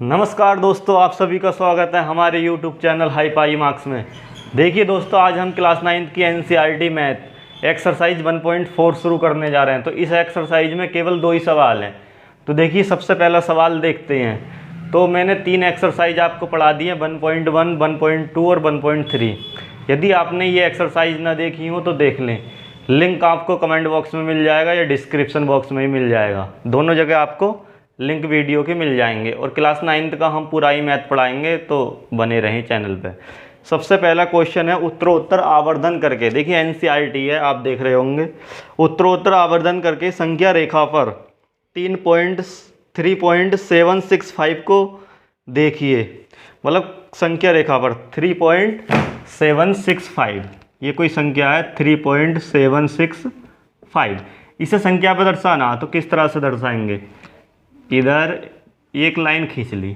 नमस्कार दोस्तों, आप सभी का स्वागत है हमारे YouTube चैनल हाई पाई मार्क्स में। देखिए दोस्तों, आज हम क्लास 9th की NCERT मैथ एक्सरसाइज 1.4 शुरू करने जा रहे हैं। तो इस एक्सरसाइज में केवल 2 ही सवाल हैं। तो देखिए, सबसे पहला सवाल देखते हैं। तो मैंने 3 एक्सरसाइज आपको पढ़ा दी हैं, 1.1, 1.2 और 1.3। यदि आपने ये एक्सरसाइज ना देखी हो तो देख लें। लिंक आपको कमेंट बॉक्स में मिल जाएगा या डिस्क्रिप्शन बॉक्स में ही मिल जाएगा। दोनों जगह आपको लिंक वीडियो के मिल जाएंगे। और क्लास 9th का हम पूरा ही मैथ पढ़ाएंगे, तो बने रहें चैनल पे। सबसे पहला क्वेश्चन है उत्तरोत्तर आवर्धन करके। देखिए NCERT है, आप देख रहे होंगे। उत्तरोत्तर आवर्धन करके संख्या रेखा पर 3.765 को देखिए। मतलब संख्या रेखा पर 3.765, ये कोई संख्या है 3.765। इसे संख्या पर दर्शाना, तो किस तरह से दर्शाएंगे। इधर एक लाइन खींच ली।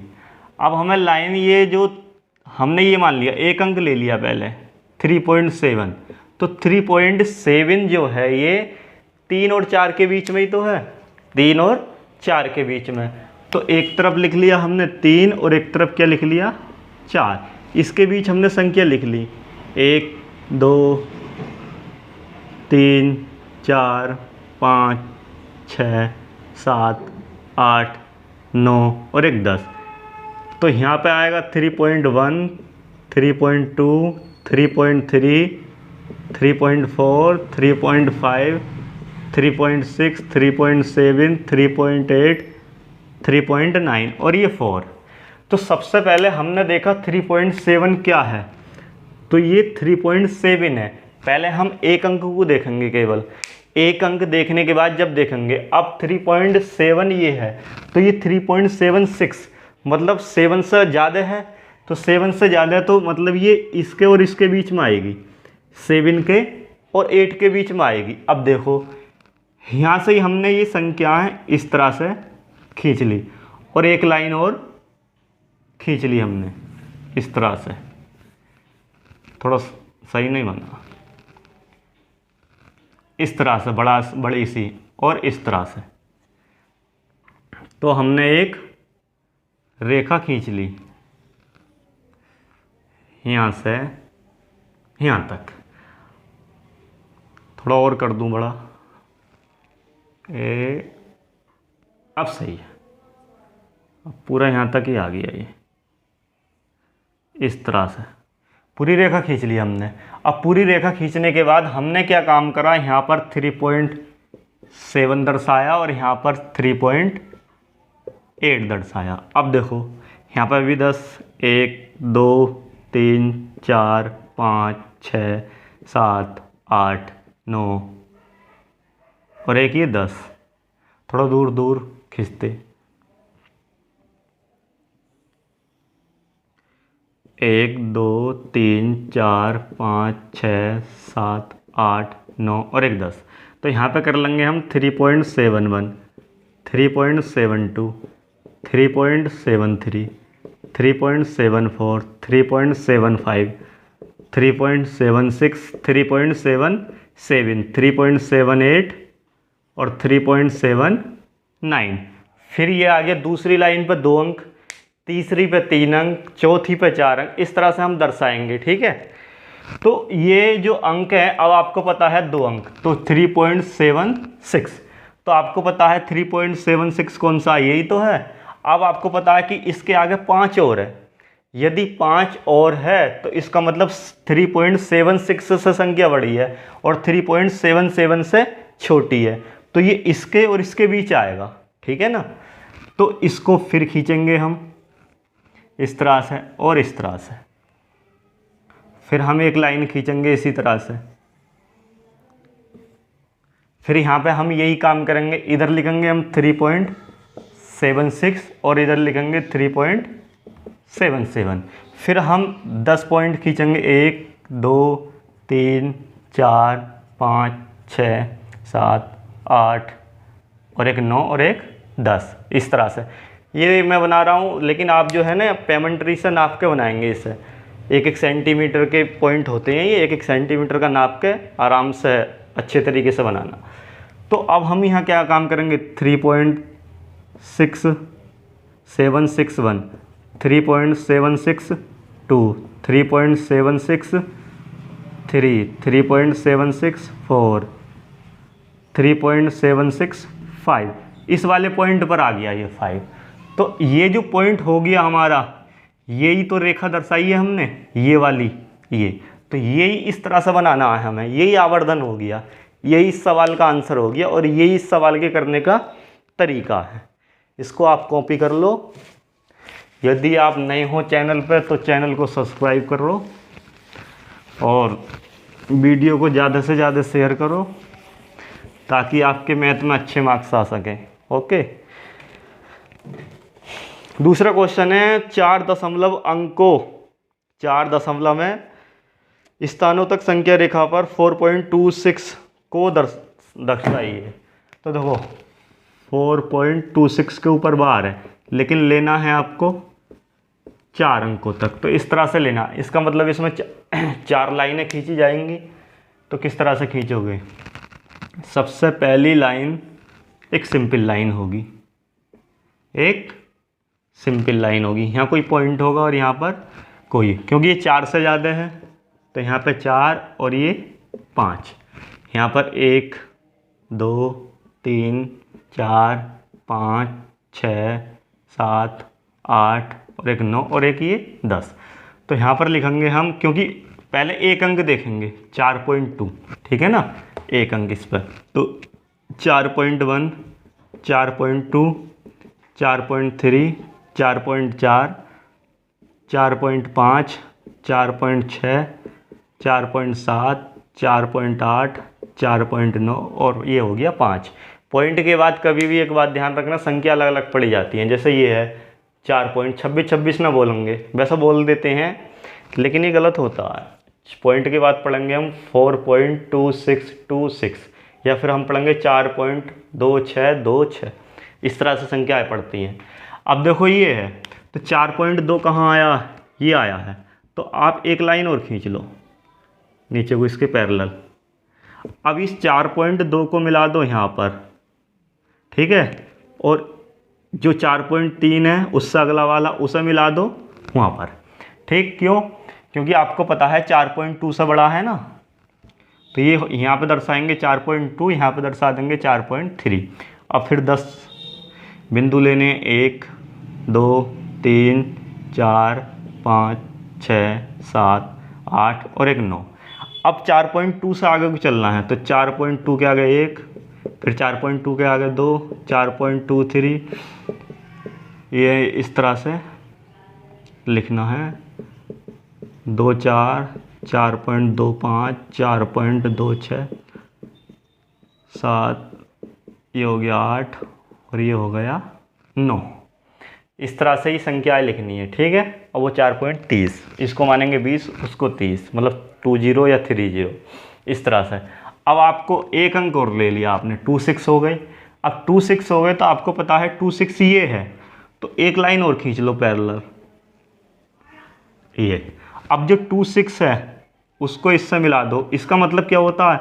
अब हमें लाइन, ये जो हमने ये मान लिया, एक अंक ले लिया पहले 3.7। तो 3.7 जो है ये 3 और 4 के बीच में ही तो है, 3 और 4 के बीच में। तो एक तरफ लिख लिया हमने 3 और एक तरफ क्या लिख लिया 4। इसके बीच हमने संख्या लिख ली 1 2 3 4 5 6 7 8 9 और एक 10। तो यहाँ पे आएगा 3.1 3.2 3.3 3.4 3.5 3.6 3.7 3.8 3.9 और ये 4। तो सबसे पहले हमने देखा 3.7 क्या है। तो ये 3.7 है। पहले हम एक अंक को देखेंगे, केवल एक अंक देखने के बाद जब देखेंगे, अब 3.7 ये है, तो ये 3.76 मतलब 7 से ज़्यादा है। तो 7 से ज़्यादा है तो मतलब ये इसके और इसके बीच में आएगी, 7 के और 8 के बीच में आएगी। अब देखो, यहाँ से ही हमने ये संख्याएं इस तरह से खींच ली और एक लाइन और खींच ली हमने इस तरह से। थोड़ा सही नहीं बना, इस तरह से बड़ी सी और इस तरह से। तो हमने एक रेखा खींच ली यहाँ से यहाँ तक। थोड़ा और कर दूं बड़ा, अब सही है। अब पूरा यहाँ तक ही आ गया ये, इस तरह से पूरी रेखा खींच ली हमने। अब पूरी रेखा खींचने के बाद हमने क्या काम करा, यहाँ पर 3.7 दर्शाया और यहाँ पर 3.8 दर्शाया। अब देखो यहाँ पर भी 10, 1 2 3 4 5 6 7 8 9 और एक ये 10। थोड़ा दूर दूर खींचते, 1 2 3 4 5 6 7 8 9 और एक 10। तो यहाँ पे कर लेंगे हम 3.71 3.72 3.73 3.74 3.75 3.76 3.77 3.78 और 3.79। फिर ये आ गया दूसरी लाइन पर 2 अंक, तीसरी पे 3 अंक, चौथी पे 4 अंक। इस तरह से हम दर्शाएंगे, ठीक है। तो ये जो अंक है, अब आपको पता है 2 अंक, तो 3.76। तो आपको पता है 3.76 कौन सा, यही तो है। अब आपको पता है कि इसके आगे 5 और है। यदि 5 और है तो इसका मतलब 3.76 से संख्या बड़ी है और 3.77 से छोटी है। तो ये इसके और इसके बीच आएगा, ठीक है ना। तो इसको फिर खींचेंगे हम इस तरह से और इस तरह से। फिर हम एक लाइन खींचेंगे इसी तरह से। फिर यहाँ पे हम यही काम करेंगे, इधर लिखेंगे हम 3.76 और इधर लिखेंगे 3.77। फिर हम 10 पॉइंट खींचेंगे, 1 2 3 4 5 6 7 8 और एक 9 और एक 10। इस तरह से ये मैं बना रहा हूँ, लेकिन आप जो है ना पेमेंट्री से नाप के बनाएंगे। इसे 1-1 सेंटीमीटर के पॉइंट होते हैं, ये 1-1 सेंटीमीटर का नाप के आराम से अच्छे तरीके से बनाना। तो अब हम यहाँ क्या काम करेंगे, 3.6 3.761, 3.762, 3.763, 3.764, 3.765, इस वाले पॉइंट पर आ गया ये 5। तो ये जो पॉइंट हो गया हमारा, यही तो रेखा दर्शाई है हमने, ये वाली, ये तो यही इस तरह से बनाना है हमें, यही आवर्धन हो गया, यही इस सवाल का आंसर हो गया और यही इस सवाल के करने का तरीका है। इसको आप कॉपी कर लो। यदि आप नए हो चैनल पर तो चैनल को सब्सक्राइब करो और वीडियो को ज़्यादा से ज़्यादा शेयर करो ताकि आपके मैथ में अच्छे मार्क्स आ सकें। ओके, दूसरा क्वेश्चन है 4 में स्थानों तक संख्या रेखा पर 4.26 को दर्शाइए। तो देखो 4.26 के ऊपर बार है, लेकिन लेना है आपको 4 अंकों तक, तो इस तरह से लेना। इसका मतलब इसमें 4 लाइनें खींची जाएंगी। तो किस तरह से खींचोगे? सबसे पहली लाइन एक सिंपल लाइन होगी, एक सिंपल लाइन होगी, यहाँ कोई पॉइंट होगा और यहाँ पर कोई, क्योंकि ये 4 से ज़्यादा है तो यहाँ पे 4 और ये 5, यहाँ पर 1 2 3 4 5 6 7 8 और एक 9 और एक ये 10। तो यहाँ पर लिखेंगे हम, क्योंकि पहले एक अंक देखेंगे 4.2, ठीक है ना, एक अंक इस पर, तो 4.1 4.2 4.3 4.4 4.5 4.6 4.7 4.8 4.9 और ये हो गया 5। पॉइंट के बाद कभी भी एक बात ध्यान रखना, संख्या अलग अलग पड़ी जाती हैं। जैसे ये है 4.26 ना बोलेंगे, वैसा बोल देते हैं लेकिन ये गलत होता है। पॉइंट के बाद पढ़ेंगे हम 4.2626 या फिर हम पढ़ेंगे 4.2626, इस तरह से संख्याएँ पढ़ती हैं। अब देखो ये है तो 4.2 कहाँ आया? ये आया है, तो आप एक लाइन और खींच लो नीचे को इसके पैरेलल। अब इस 4.2 को मिला दो यहाँ पर, ठीक है, और जो 4.3 है उससे अगला वाला उसे मिला दो वहाँ पर, ठीक। क्यों? क्योंकि आपको पता है 4.2 से बड़ा है ना, तो ये यहाँ पे दर्शाएंगे 4.2, यहाँ पे दर्शा देंगे 4.3। अब फिर 10 बिंदु लेने, 1 2 3 4 5 6 7 8 और एक 9। अब 4.2 से आगे को चलना है, तो 4.2 के आगे 1, फिर 4.2 के आगे 2, 4.23, ये इस तरह से लिखना है, 2 4 4.25 4.26 7, ये हो गया 8 और ये हो गया 9। इस तरह से ही संख्याएं लिखनी है, ठीक है। और वो 4.30, इसको मानेंगे 20, उसको 30, मतलब 20 या 30, इस तरह से। अब आपको एक अंक और ले लिया आपने, 26 हो गई। अब 26 हो गए तो आपको पता है 26 ये है, तो एक लाइन और खींच लो पैरेलल, ये। अब जो 26 है उसको इससे मिला दो। इसका मतलब क्या होता है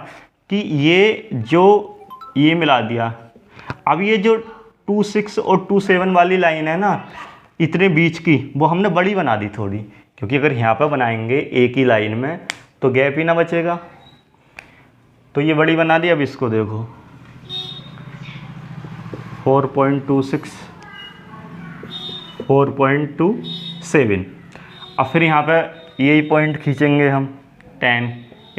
कि ये जो ये मिला दिया। अब ये जो 26 और 27 वाली लाइन है ना, इतने बीच की, वो हमने बड़ी बना दी थोड़ी, क्योंकि अगर यहाँ पर बनाएंगे एक ही लाइन में तो गैप ही ना बचेगा, तो ये बड़ी बना दी। अब इसको देखो 4.26 4.27। अब फिर यहाँ पे यही पॉइंट खींचेंगे हम, 10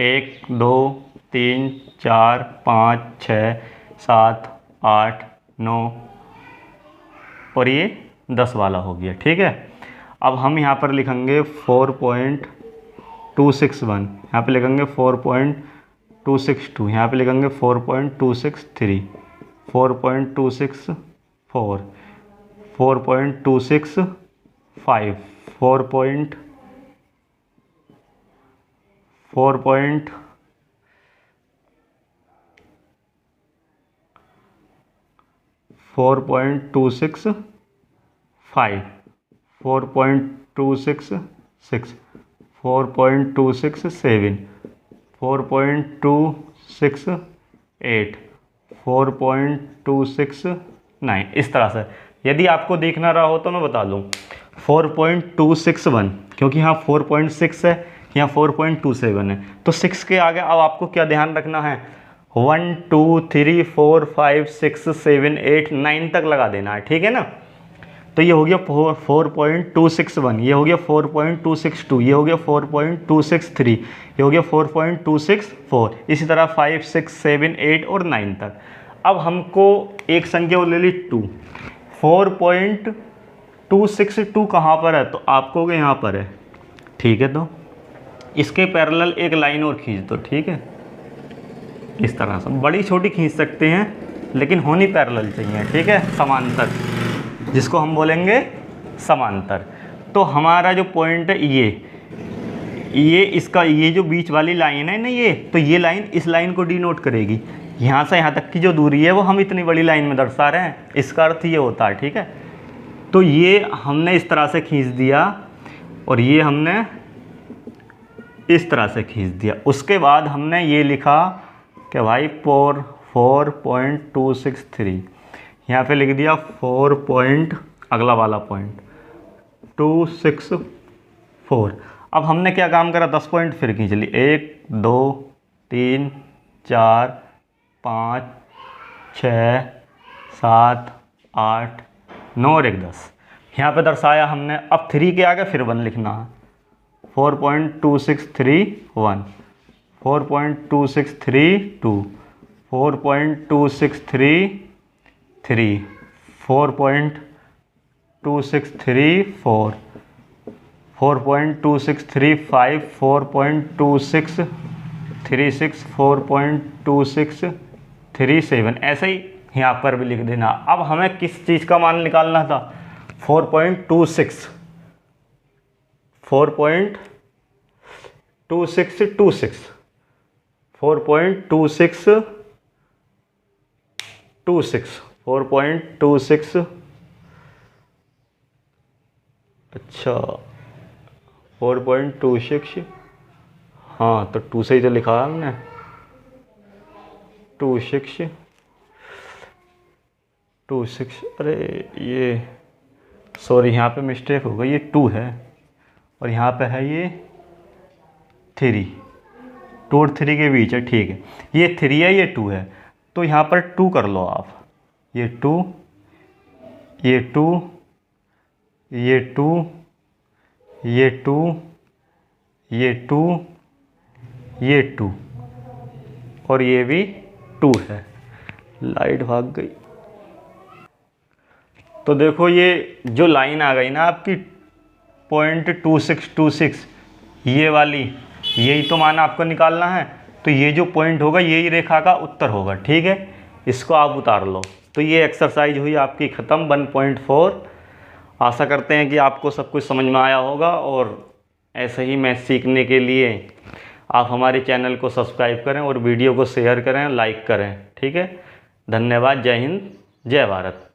1 2 3 4 5 6 7 8 9 और ये 10 वाला हो गया, ठीक है। अब हम यहाँ पर लिखेंगे 4.261, यहाँ पे लिखेंगे 4.262, यहाँ पे लिखेंगे 4.263, 4.264, 4.265, 4.265, 4.266, 4.267, 4.268, 4.269, इस तरह से यदि आपको देखना रहा हो तो मैं बता दूँ 4.261, क्योंकि यहाँ 4.6 है, यहाँ 4.27 है, तो 6 के आगे अब आपको क्या ध्यान रखना है, 1 2 3 4 5 6 7 8 9 तक लगा देना है, ठीक है ना। तो ये हो गया 4.261, ये हो गया 4.262, ये हो गया 4.263, ये हो गया 4.264, इसी तरह 5 6 7 8 और 9 तक। अब हमको एक संख्या ले ली 2, 4.262 कहाँ पर है, तो आपको यहाँ पर है, ठीक है। तो इसके पैरेलल एक लाइन और खींच दो, ठीक है, इस तरह से बड़ी छोटी खींच सकते हैं, लेकिन होनी पैरेलल चाहिए, ठीक है, समांतर, जिसको हम बोलेंगे समांतर। तो हमारा जो पॉइंट है ये इसका ये जो बीच वाली लाइन है ना, ये तो ये लाइन इस लाइन को डिनोट करेगी। यहाँ से यहाँ तक की जो दूरी है वो हम इतनी बड़ी लाइन में दर्शा रहे हैं, इसका अर्थ ये होता है, ठीक है। तो ये हमने इस तरह से खींच दिया और ये हमने इस तरह से खींच दिया। उसके बाद हमने ये लिखा कि भाई 4.263, यहाँ पे लिख दिया 4 अगला वाला पॉइंट 264। अब हमने क्या काम करा, 10 पॉइंट फिर खींच ली, 1 2 3 4 5 6 7 8 9 और 1 10, यहाँ पे दर्शाया हमने। अब 3 के आगे फिर 1 लिखना है, 4.2631, 4.2632, 4.2633, 4.2634, 4.2635, 4.2636, 4.2637, ऐसे ही यहाँ पर भी लिख देना। अब हमें किस चीज़ का मान निकालना था, 4.26, 4.2626, 4.2626, 4.26, अच्छा 4.26, हाँ तो 2 से ही तो लिखा हमने, 26, अरे ये सॉरी यहाँ पे मिस्टेक हो गई, ये 2 है और यहाँ पे है ये 3, 2 और 3 के बीच है, ठीक है। ये 3 है, ये 2 है, तो यहाँ पर 2 कर लो आप, ये 2, ये 2, ये 2, ये 2, ये 2, ये 2 और ये भी 2 है। लाइट भाग गई। तो देखो ये जो लाइन आ गई ना आपकी 0.2626, ये वाली, यही तो मान आपको निकालना है। तो ये जो पॉइंट होगा यही रेखा का उत्तर होगा, ठीक है। इसको आप उतार लो। तो ये एक्सरसाइज हुई आपकी ख़त्म 1.4। आशा करते हैं कि आपको सब कुछ समझ में आया होगा, और ऐसे ही मैथ सीखने के लिए आप हमारे चैनल को सब्सक्राइब करें और वीडियो को शेयर करें, लाइक करें, ठीक है। धन्यवाद। जय हिंद, जय भारत।